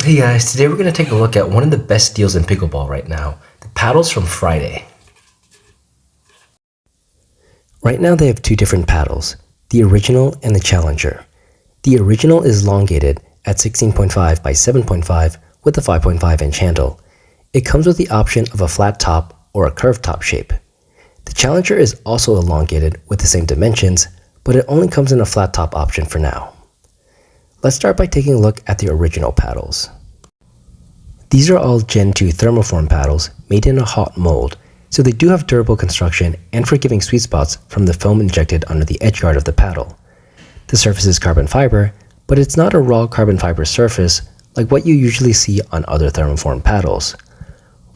Hey guys, today we're going to take a look at one of the best deals in pickleball right now, the paddles from Friday. Right now they have two different paddles, the original and the challenger. The original is elongated at 16.5 by 7.5 with a 5.5 inch handle. It comes with the option of a flat top or a curved top shape. The challenger is also elongated with the same dimensions, but it only comes in a flat top option for now. Let's start by taking a look at the original paddles. These are all Gen 2 thermoform paddles made in a hot mold, so they do have durable construction and forgiving sweet spots from the foam injected under the edgeguard of the paddle. The surface is carbon fiber, but it's not a raw carbon fiber surface like what you usually see on other thermoform paddles.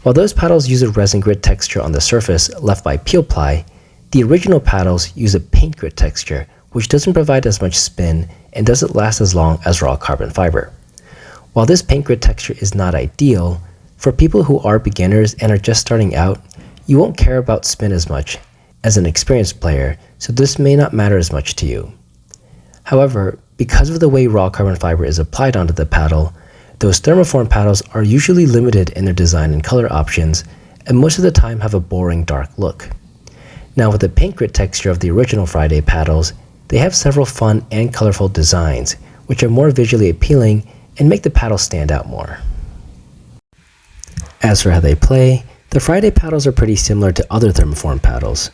While those paddles use a resin grit texture on the surface left by peel ply, the original paddles use a paint grit texture which doesn't provide as much spin and doesn't last as long as raw carbon fiber. While this paint grit texture is not ideal, for people who are beginners and are just starting out, you won't care about spin as much as an experienced player, so this may not matter as much to you. However, because of the way raw carbon fiber is applied onto the paddle, those thermoform paddles are usually limited in their design and color options, and most of the time have a boring dark look. Now with the paint grit texture of the original Friday paddles, they have several fun and colorful designs, which are more visually appealing and make the paddle stand out more. As for how they play, the Friday paddles are pretty similar to other thermoform paddles.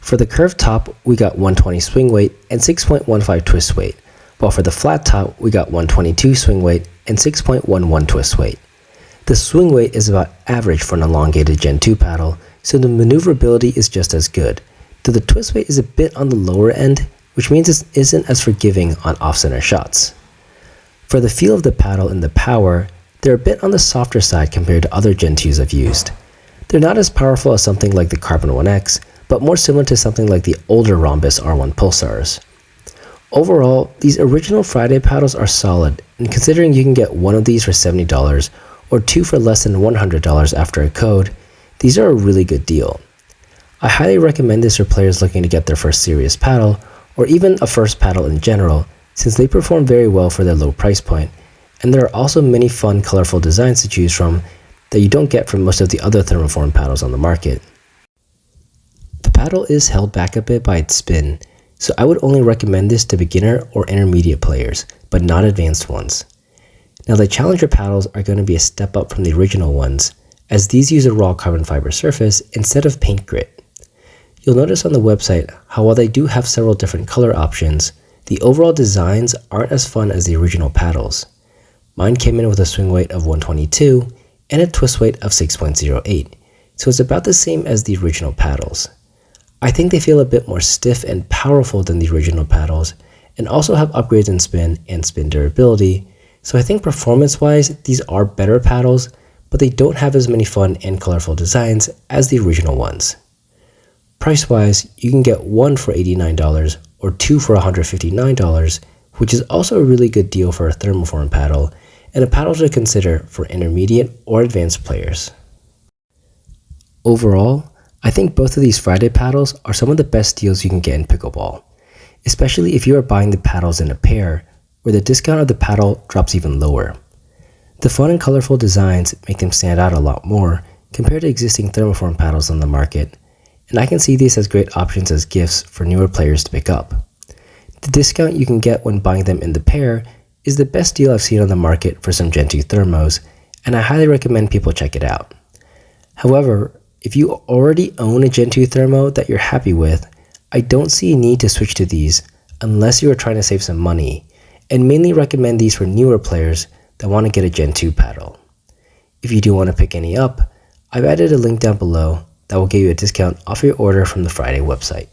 For the curved top, we got 120 swing weight and 6.15 twist weight, while for the flat top, we got 122 swing weight and 6.11 twist weight. The swing weight is about average for an elongated Gen 2 paddle, so the maneuverability is just as good, though the twist weight is a bit on the lower end, which means it isn't as forgiving on off-center shots. For the feel of the paddle and the power, they're a bit on the softer side compared to other Gen 2s I've used. They're not as powerful as something like the Carbon 1X, but more similar to something like the older Rhombus R1 Pulsars. Overall, these original Friday paddles are solid, and considering you can get one of these for $70 or two for less than $100 after a code, these are a really good deal. I highly recommend this for players looking to get their first serious paddle, or even a first paddle in general, since they perform very well for their low price point, and there are also many fun, colorful designs to choose from that you don't get from most of the other thermoform paddles on the market. The paddle is held back a bit by its spin, so I would only recommend this to beginner or intermediate players, but not advanced ones. Now the Challenger paddles are going to be a step up from the original ones, as these use a raw carbon fiber surface instead of paint grit. You'll notice on the website how while they do have several different color options, the overall designs aren't as fun as the original paddles. Mine came in with a swing weight of 122 and a twist weight of 6.08, so it's about the same as the original paddles. I think they feel a bit more stiff and powerful than the original paddles, and also have upgrades in spin and spin durability, so I think performance-wise these are better paddles, but they don't have as many fun and colorful designs as the original ones. Price-wise, you can get one for $89 or two for $159, which is also a really good deal for a thermoform paddle, and a paddle to consider for intermediate or advanced players. Overall, I think both of these Friday paddles are some of the best deals you can get in pickleball, especially if you are buying the paddles in a pair, where the discount of the paddle drops even lower. The fun and colorful designs make them stand out a lot more compared to existing thermoform paddles on the market, and I can see these as great options as gifts for newer players to pick up. The discount you can get when buying them in the pair is the best deal I've seen on the market for some Gen 2 thermos, and I highly recommend people check it out. However, if you already own a Gen 2 thermo that you're happy with, I don't see a need to switch to these unless you are trying to save some money, and mainly recommend these for newer players that want to get a Gen 2 paddle. If you do want to pick any up, I've added a link down below that will give you a discount off your order from the Friday website.